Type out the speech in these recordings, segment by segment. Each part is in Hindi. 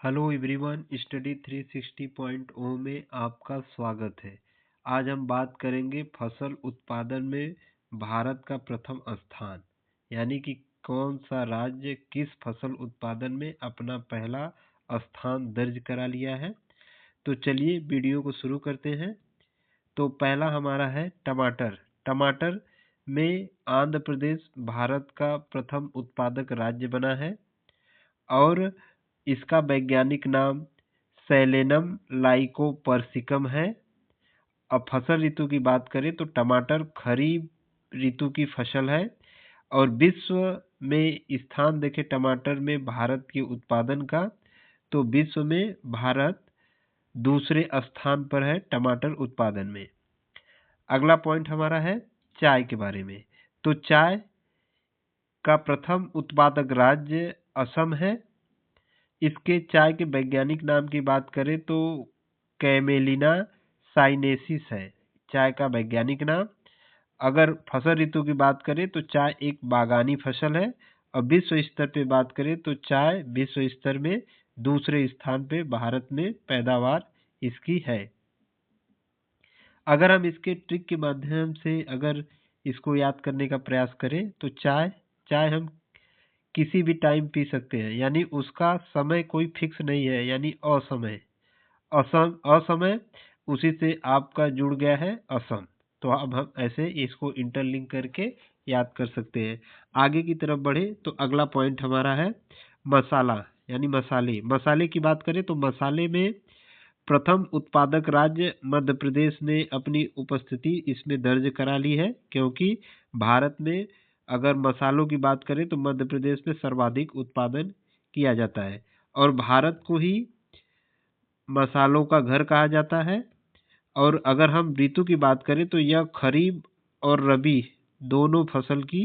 हेलो एवरीवन, स्टडी 360.0 में आपका स्वागत है। आज हम बात करेंगे फसल उत्पादन में भारत का प्रथम स्थान, यानी कि कौन सा राज्य किस फसल उत्पादन में अपना पहला स्थान दर्ज करा लिया है। तो चलिए वीडियो को शुरू करते हैं। तो पहला हमारा है टमाटर। टमाटर में आंध्र प्रदेश भारत का प्रथम उत्पादक राज्य बना है और इसका वैज्ञानिक नाम सैलेनम लाइकोपर्सिकम है। अब फसल ऋतु की बात करें तो टमाटर खरीफ ऋतु की फसल है और विश्व में स्थान देखें टमाटर में भारत के उत्पादन का, तो विश्व में भारत दूसरे स्थान पर है टमाटर उत्पादन में। अगला पॉइंट हमारा है चाय के बारे में। तो चाय का प्रथम उत्पादक राज्य असम है। इसके चाय के वैज्ञानिक नाम की बात करें तो कैमेलिना साइनेसिस है चाय का वैज्ञानिक नाम। अगर फसल ऋतु की बात करें तो चाय एक बागानी फसल है और विश्व स्तर पे बात करें तो चाय विश्व स्तर में दूसरे स्थान पे भारत में पैदावार इसकी है। अगर हम इसके ट्रिक के माध्यम से अगर इसको याद करने का प्रयास करें तो चाय हम किसी भी टाइम पी सकते हैं, यानी उसका समय कोई फिक्स नहीं है, यानी असमय उसी से आपका जुड़ गया है असम। तो अब हम ऐसे इसको इंटरलिंक करके याद कर सकते हैं। आगे की तरफ बढ़े तो अगला पॉइंट हमारा है मसाला, यानी मसाले। मसाले की बात करें तो मसाले में प्रथम उत्पादक राज्य मध्य प्रदेश ने अपनी उपस्थिति इसमें दर्ज करा ली है, क्योंकि भारत में अगर मसालों की बात करें तो मध्य प्रदेश में सर्वाधिक उत्पादन किया जाता है और भारत को ही मसालों का घर कहा जाता है। और अगर हम ऋतु की बात करें तो यह खरीफ और रबी दोनों फसल की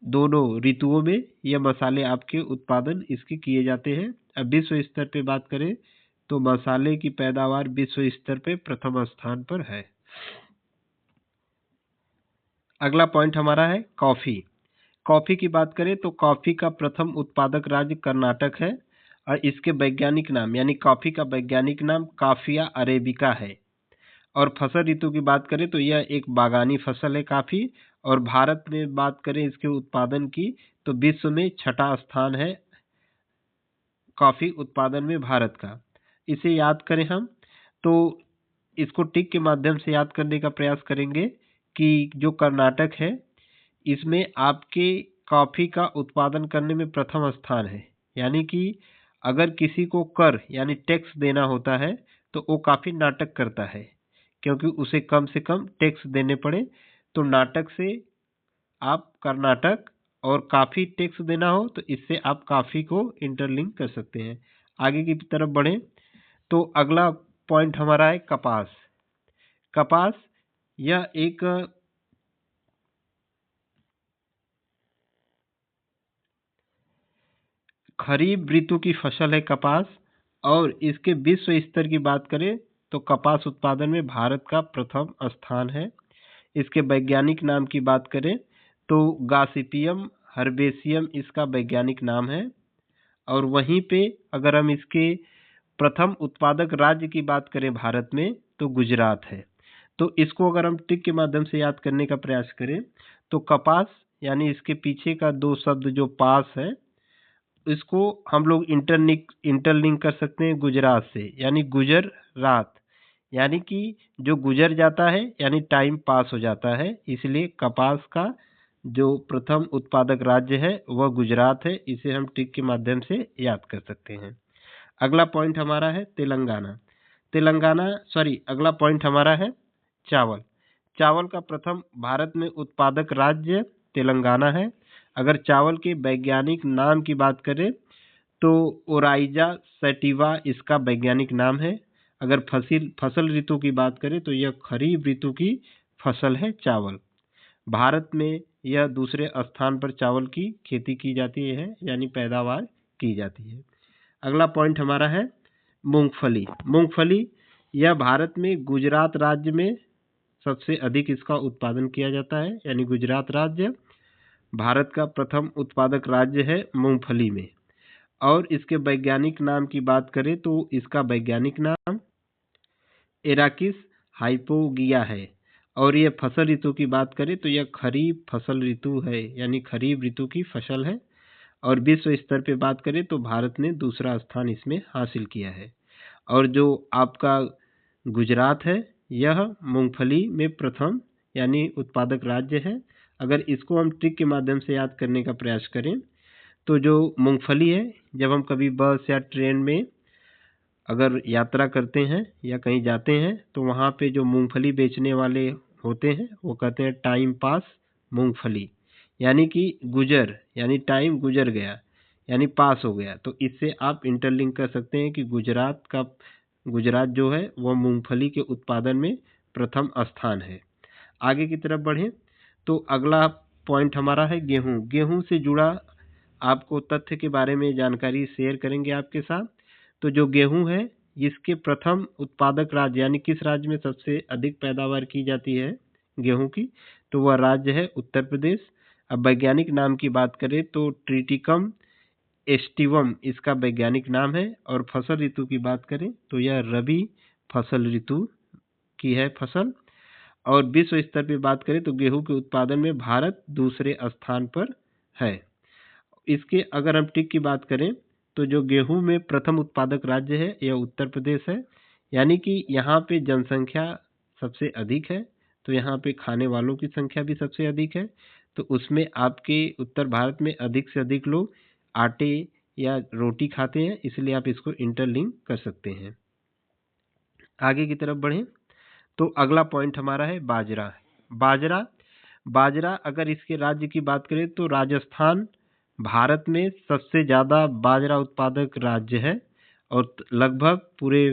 दोनों ऋतुओं में यह मसाले आपके उत्पादन इसके किए जाते हैं। अब विश्व स्तर पे बात करें तो मसाले की पैदावार विश्व स्तर पे प्रथम स्थान पर है। अगला पॉइंट हमारा है कॉफी। कॉफी की बात करें तो कॉफी का प्रथम उत्पादक राज्य कर्नाटक है और इसके वैज्ञानिक नाम यानी कॉफी का वैज्ञानिक नाम काफिया अरेबिका है। और फसल ऋतु की बात करें तो यह एक बागानी फसल है काफी, और भारत में बात करें इसके उत्पादन की तो विश्व में छठा स्थान है कॉफी उत्पादन में भारत का। इसे याद करें हम तो इसको टिक के माध्यम से याद करने का प्रयास करेंगे कि जो कर्नाटक है इसमें आपके कॉफी का उत्पादन करने में प्रथम स्थान है, यानी कि अगर किसी को कर यानी टैक्स देना होता है तो वो काफी नाटक करता है, क्योंकि उसे कम से कम टैक्स देने पड़े। तो नाटक से आप कर्नाटक और काफी टैक्स देना हो तो इससे आप काफी को इंटरलिंक कर सकते हैं। आगे की तरफ बढ़े तो अगला पॉइंट हमारा है कपास। कपास यह एक खरीफ ऋतु की फसल है कपास, और इसके विश्व स्तर की बात करें तो कपास उत्पादन में भारत का प्रथम स्थान है। इसके वैज्ञानिक नाम की बात करें तो गॉसिपियम हर्बेसियम इसका वैज्ञानिक नाम है। और वहीं पे अगर हम इसके प्रथम उत्पादक राज्य की बात करें भारत में तो गुजरात है। तो इसको अगर हम टिक के माध्यम से याद करने का प्रयास करें तो कपास यानी इसके पीछे का दो शब्द जो पास है इसको हम लोग इंटरलिंक कर सकते हैं गुजरात से, यानी गुजर रात, यानी कि जो गुजर जाता है यानी टाइम पास हो जाता है, इसलिए कपास का जो प्रथम उत्पादक राज्य है वह गुजरात है। इसे हम टिक के माध्यम से याद कर सकते हैं। अगला पॉइंट हमारा है अगला पॉइंट हमारा है चावल। चावल का प्रथम भारत में उत्पादक राज्य तेलंगाना है। अगर चावल के वैज्ञानिक नाम की बात करें तो ओराइजा सैटिवा इसका वैज्ञानिक नाम है। अगर फसल ऋतु की बात करें तो यह खरीफ ऋतु की फसल है चावल। भारत में यह दूसरे स्थान पर चावल की खेती की जाती है, यानी पैदावार की जाती है। अगला पॉइंट हमारा है मूंगफली। मूंगफली यह भारत में गुजरात राज्य में सबसे अधिक इसका उत्पादन किया जाता है, यानी गुजरात राज्य भारत का प्रथम उत्पादक राज्य है मूंगफली में। और इसके वैज्ञानिक नाम की बात करें तो इसका वैज्ञानिक नाम एराकिस हाइपोगिया है। और ये फसल ऋतु की बात करें तो यह खरीफ फसल ऋतु है, यानी खरीफ ऋतु की फसल है। और विश्व स्तर पे बात करें तो भारत ने दूसरा स्थान इसमें हासिल किया है। और जो आपका गुजरात है, यह मूंगफली में प्रथम यानी उत्पादक राज्य है। अगर इसको हम ट्रिक के माध्यम से याद करने का प्रयास करें तो जो मूंगफली है, जब हम कभी बस या ट्रेन में अगर यात्रा करते हैं या कहीं जाते हैं तो वहाँ पे जो मूंगफली बेचने वाले होते हैं वो कहते हैं टाइम पास मूंगफली, यानी कि गुजर, यानी टाइम गुजर गया, यानी पास हो गया। तो इससे आप इंटरलिंक कर सकते हैं कि गुजरात जो है वह मूंगफली के उत्पादन में प्रथम स्थान है। आगे की तरफ बढ़ें तो अगला पॉइंट हमारा है गेहूं। गेहूं से जुड़ा आपको तथ्य के बारे में जानकारी शेयर करेंगे आपके साथ। तो जो गेहूं है, इसके प्रथम उत्पादक राज्य यानी किस राज्य में सबसे अधिक पैदावार की जाती है गेहूं की, तो वह राज्य है उत्तर प्रदेश। अब वैज्ञानिक नाम की बात करें तो ट्रिटिकम एस्टिवम इसका वैज्ञानिक नाम है। और फसल ऋतु की बात करें तो यह रबी फसल ऋतु की है फसल। और विश्व स्तर पर बात करें तो गेहूं के उत्पादन में भारत दूसरे स्थान पर है। इसके अगर हम टिक की बात करें तो जो गेहूं में प्रथम उत्पादक राज्य है यह उत्तर प्रदेश है, यानी कि यहाँ पे जनसंख्या सबसे अधिक है, तो यहाँ पे खाने वालों की संख्या भी सबसे अधिक है। तो उसमें आपके उत्तर भारत में अधिक से अधिक लोग आटे या रोटी खाते हैं, इसलिए आप इसको इंटरलिंक कर सकते हैं। आगे की तरफ बढ़ें तो अगला पॉइंट हमारा है बाजरा। बाजरा अगर इसके राज्य की बात करें तो राजस्थान भारत में सबसे ज़्यादा बाजरा उत्पादक राज्य है और लगभग पूरे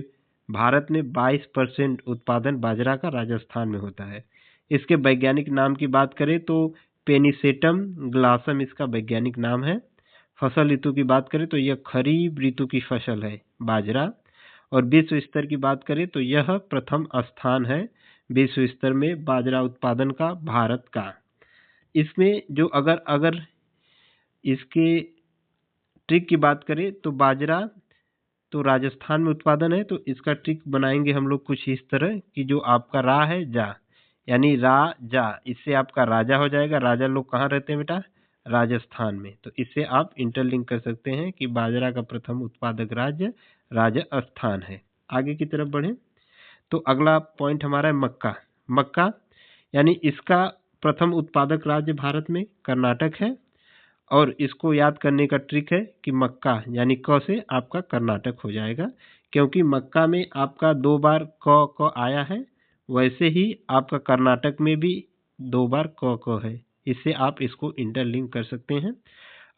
भारत में 22% उत्पादन बाजरा का राजस्थान में होता है। इसके वैज्ञानिक नाम की बात करें तो पेनिसेटम ग्लासम इसका वैज्ञानिक नाम है। फसल ऋतु की बात करें तो यह खरीफ ऋतु की फसल है बाजरा। और विश्व स्तर की बात करें तो यह प्रथम स्थान है विश्व स्तर में बाजरा उत्पादन का भारत का। इसमें जो अगर इसके ट्रिक की बात करें तो बाजरा तो राजस्थान में उत्पादन है, तो इसका ट्रिक बनाएंगे हम लोग कुछ इस तरह कि जो आपका रा है जा, यानी रा जा, इससे आपका राजा हो जाएगा। राजा लोग कहाँ रहते हैं बेटा? राजस्थान में। तो इससे आप इंटरलिंक कर सकते हैं कि बाजरा का प्रथम उत्पादक राज्य राजस्थान है। आगे की तरफ बढ़ें तो अगला पॉइंट हमारा है मक्का, यानी इसका प्रथम उत्पादक राज्य भारत में कर्नाटक है। और इसको याद करने का ट्रिक है कि मक्का यानी क से आपका कर्नाटक हो जाएगा, क्योंकि मक्का में आपका 2 बार क आया है, वैसे ही आपका कर्नाटक में भी 2 बार क है। इससे आप इसको इंटरलिंक कर सकते हैं।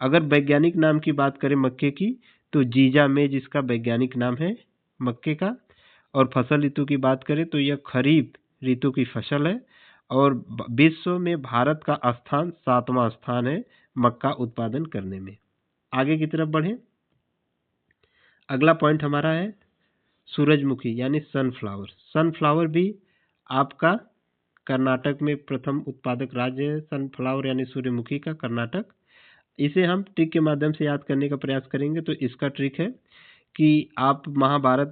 अगर वैज्ञानिक नाम की बात करें मक्के की तो जीजा मेज इसका वैज्ञानिक नाम है मक्के का। और फसल ऋतु की बात करें तो यह खरीफ ऋतु की फसल है और विश्व में भारत का स्थान 7वां स्थान है मक्का उत्पादन करने में। आगे की तरफ बढ़ें, अगला पॉइंट हमारा है सूरजमुखी यानी सनफ्लावर भी आपका कर्नाटक में प्रथम उत्पादक राज्य है। सनफ्लावर यानी सूर्यमुखी का कर्नाटक। इसे हम ट्रिक के माध्यम से याद करने का प्रयास करेंगे। तो इसका ट्रिक है कि आप महाभारत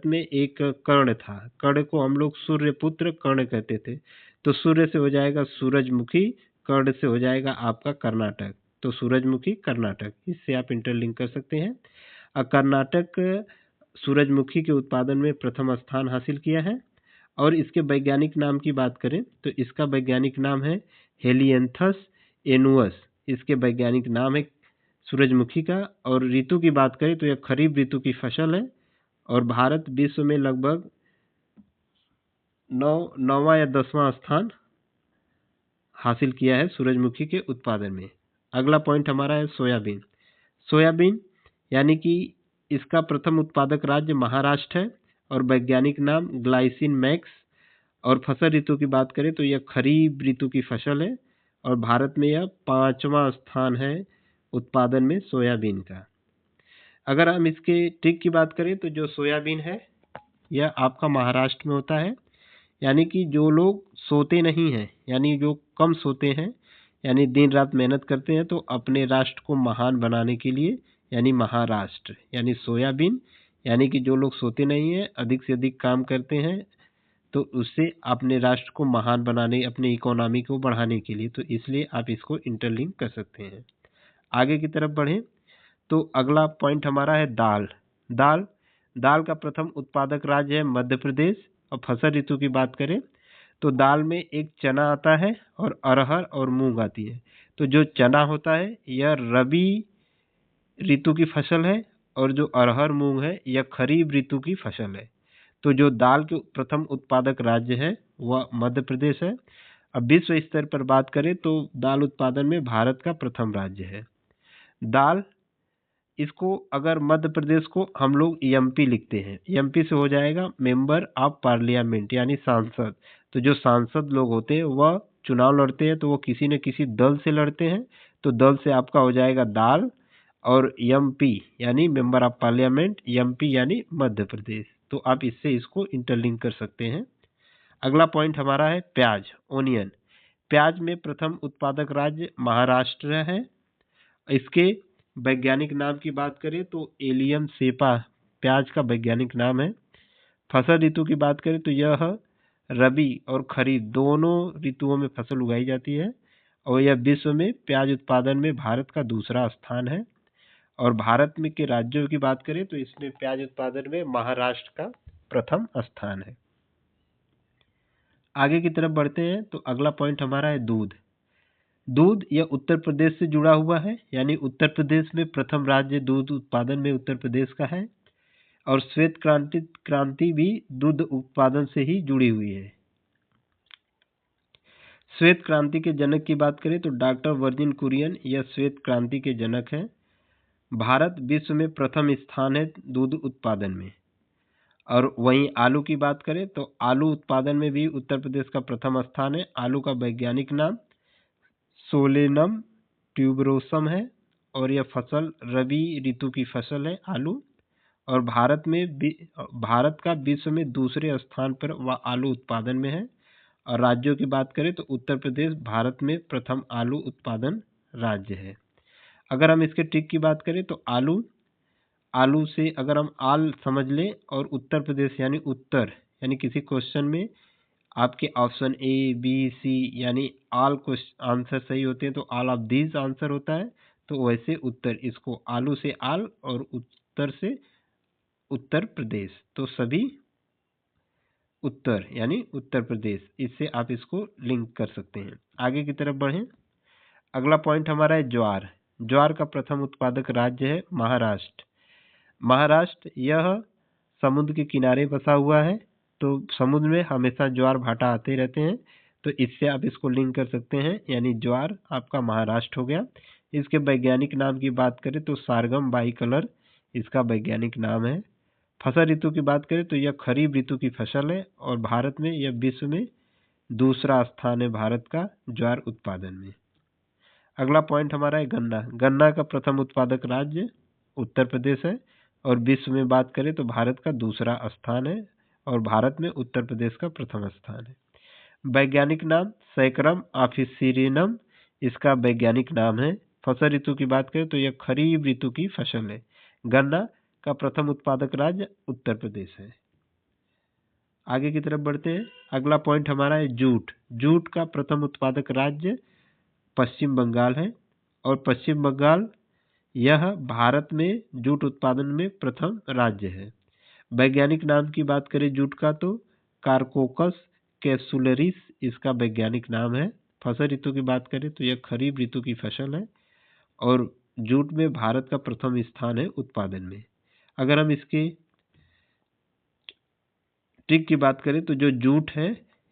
में एक कर्ण था, कर्ण को हम लोग सूर्यपुत्र कर्ण कहते थे। तो सूर्य से हो जाएगा सूरजमुखी, कर्ण से हो जाएगा आपका कर्नाटक, तो सूरजमुखी कर्नाटक। इससे आप इंटरलिंक कर सकते हैं। कर्नाटक सूरजमुखी के उत्पादन में प्रथम स्थान हासिल किया है। और इसके वैज्ञानिक नाम की बात करें तो इसका वैज्ञानिक नाम है हेलियंथस एनुअस, इसके वैज्ञानिक नाम है सूरजमुखी का। और ऋतु की बात करें तो यह खरीफ ऋतु की फसल है और भारत विश्व में लगभग 9वां या 10वां स्थान हासिल किया है सूरजमुखी के उत्पादन में। अगला पॉइंट हमारा है सोयाबीन, यानी कि इसका प्रथम उत्पादक राज्य महाराष्ट्र है और वैज्ञानिक नाम ग्लाइसिन मैक्स। और फसल ऋतु की बात करें तो यह खरीफ ऋतु की फसल है और भारत में यह 5वां स्थान है उत्पादन में सोयाबीन का। अगर हम इसके ट्रिक की बात करें तो जो सोयाबीन है यह आपका महाराष्ट्र में होता है, यानी कि जो लोग सोते नहीं हैं, यानी जो कम सोते हैं, यानी दिन रात मेहनत करते हैं तो अपने राष्ट्र को महान बनाने के लिए, यानी महाराष्ट्र। यानी सोयाबीन, यानी कि जो लोग सोते नहीं हैं, अधिक से अधिक काम करते हैं, तो उससे अपने राष्ट्र को महान बनाने, अपने इकोनॉमी को बढ़ाने के लिए, तो इसलिए आप इसको इंटरलिंक कर सकते हैं। आगे की तरफ बढ़ें तो अगला पॉइंट हमारा है दाल। दाल दाल का प्रथम उत्पादक राज्य है मध्य प्रदेश। और फसल ऋतु की बात करें तो दाल में एक चना आता है और अरहर और मूंग आती है। तो जो चना होता है यह रबी ऋतु की फसल है, और जो अरहर मूंग है यह खरीफ ऋतु की फसल है। तो जो दाल के प्रथम उत्पादक राज्य है वह मध्य प्रदेश है। अब विश्व स्तर पर बात करें तो दाल उत्पादन में भारत का प्रथम राज्य है। दाल, इसको अगर मध्य प्रदेश को हम लोग एमपी लिखते हैं, एमपी से हो जाएगा मेंबर ऑफ पार्लियामेंट, यानी सांसद। तो जो सांसद लोग होते हैं वह चुनाव लड़ते हैं, तो वो किसी न किसी दल से लड़ते हैं। तो दल से आपका हो जाएगा दाल, और एमपी यानी मेंबर ऑफ पार्लियामेंट, एमपी यानी मध्य प्रदेश। तो आप इससे इसको इंटरलिंक कर सकते हैं। अगला पॉइंट हमारा है प्याज, ओनियन। प्याज में प्रथम उत्पादक राज्य महाराष्ट्र है। इसके वैज्ञानिक नाम की बात करें तो एलियम सेपा प्याज का वैज्ञानिक नाम है। फसल ऋतु की बात करें तो यह रबी और खरीफ दोनों ऋतुओं में फसल उगाई जाती है, और यह विश्व में प्याज उत्पादन में भारत का दूसरा स्थान है। और भारत में के राज्यों की बात करें तो इसमें प्याज उत्पादन में महाराष्ट्र का प्रथम स्थान है। आगे की तरफ बढ़ते हैं तो अगला पॉइंट हमारा है दूध। दूध यह उत्तर प्रदेश से जुड़ा हुआ है, यानी उत्तर प्रदेश में प्रथम राज्य दूध उत्पादन में उत्तर प्रदेश का है। और श्वेत क्रांति भी दूध उत्पादन से ही जुड़ी हुई है। श्वेत क्रांति के जनक की बात करें तो डॉक्टर वर्जिन कुरियन यह श्वेत क्रांति के जनक हैं। भारत विश्व में प्रथम स्थान है दूध उत्पादन में। और वहीं आलू की बात करें तो आलू उत्पादन में भी उत्तर प्रदेश का प्रथम स्थान है। आलू का वैज्ञानिक नाम सोलेनम ट्यूबरोसम है, और यह फसल रबी ऋतु की फसल है आलू। और भारत का विश्व में दूसरे स्थान पर वह आलू उत्पादन में है। और राज्यों की बात करें तो उत्तर प्रदेश भारत में प्रथम आलू उत्पादन राज्य है। अगर हम इसके ट्रिक की बात करें तो आलू से अगर हम आल समझ लें और उत्तर प्रदेश यानी उत्तर, यानी किसी क्वेश्चन में आपके ऑप्शन ए बी सी यानी ऑल आंसर सही होते हैं तो ऑल ऑफ दीज आंसर होता है। तो वैसे उत्तर, इसको आलू से आल और उत्तर से उत्तर प्रदेश, तो सभी उत्तर यानी उत्तर प्रदेश, इससे आप इसको लिंक कर सकते हैं। आगे की तरफ बढ़ें। अगला पॉइंट हमारा है ज्वार। ज्वार का प्रथम उत्पादक राज्य है महाराष्ट्र। महाराष्ट्र यह समुद्र के किनारे बसा हुआ है, तो समुद्र में हमेशा ज्वार भाटा आते रहते हैं, तो इससे आप इसको लिंक कर सकते हैं, यानी ज्वार आपका महाराष्ट्र हो गया। इसके वैज्ञानिक नाम की बात करें तो सारगम बाई कलर इसका वैज्ञानिक नाम है। फसल ऋतु की बात करें तो यह खरीफ ऋतु की फसल है, और भारत में यह विश्व में दूसरा स्थान है भारत का ज्वार उत्पादन में। अगला पॉइंट हमारा है गन्ना। गन्ना का प्रथम उत्पादक राज्य उत्तर प्रदेश है, और विश्व में बात करें तो भारत का दूसरा स्थान है, और भारत में उत्तर प्रदेश का प्रथम स्थान है। वैज्ञानिक नाम सैकरम ऑफिसिरिनम इसका वैज्ञानिक नाम है। फसल ऋतु की बात करें तो यह खरीफ ऋतु की फसल है। गन्ना का प्रथम उत्पादक राज्य उत्तर प्रदेश है। आगे की तरफ बढ़ते हैं। अगला पॉइंट हमारा है जूट। जूट का प्रथम उत्पादक राज्य पश्चिम बंगाल है, और पश्चिम बंगाल यह भारत में जूट उत्पादन में प्रथम राज्य है। वैज्ञानिक नाम की बात करें जूट का तो कार्कोकस कैप्सुलरिस इसका वैज्ञानिक नाम है। फसल ऋतु की बात करें तो यह खरीफ ऋतु की फसल है, और जूट में भारत का प्रथम स्थान है उत्पादन में। अगर हम इसके ट्रिक की बात करें तो जो जूट है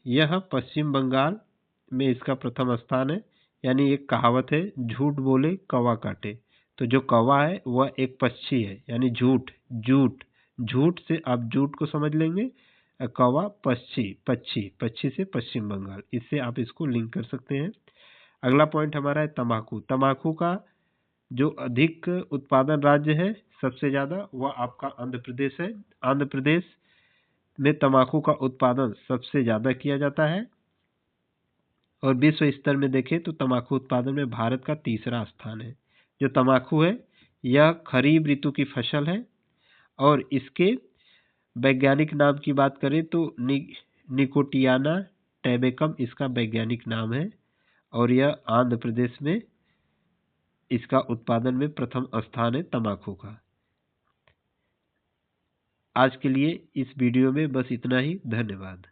यह पश्चिम बंगाल में इसका प्रथम स्थान है। यानी एक कहावत है, झूठ बोले कौवा काटे। तो जो कौवा है वह एक पक्षी है, यानी झूठ से आप जूट को समझ लेंगे, कौवा पक्षी से पश्चिम बंगाल, इससे आप इसको लिंक कर सकते हैं। अगला पॉइंट हमारा है तंबाकू। तंबाकू का जो अधिक उत्पादन राज्य है सबसे ज़्यादा वह आपका आंध्र प्रदेश है। आंध्र प्रदेश में तंबाकू का उत्पादन सबसे ज़्यादा किया जाता है, और विश्व स्तर में देखें तो तंबाकू उत्पादन में भारत का तीसरा स्थान है। जो तंबाकू है यह खरीफ ऋतु की फसल है और इसके वैज्ञानिक नाम की बात करें तो निकोटियाना टैबेकम इसका वैज्ञानिक नाम है और यह आंध्र प्रदेश में इसका उत्पादन में प्रथम स्थान है तंबाकू का। आज के लिए इस वीडियो में बस इतना ही। धन्यवाद।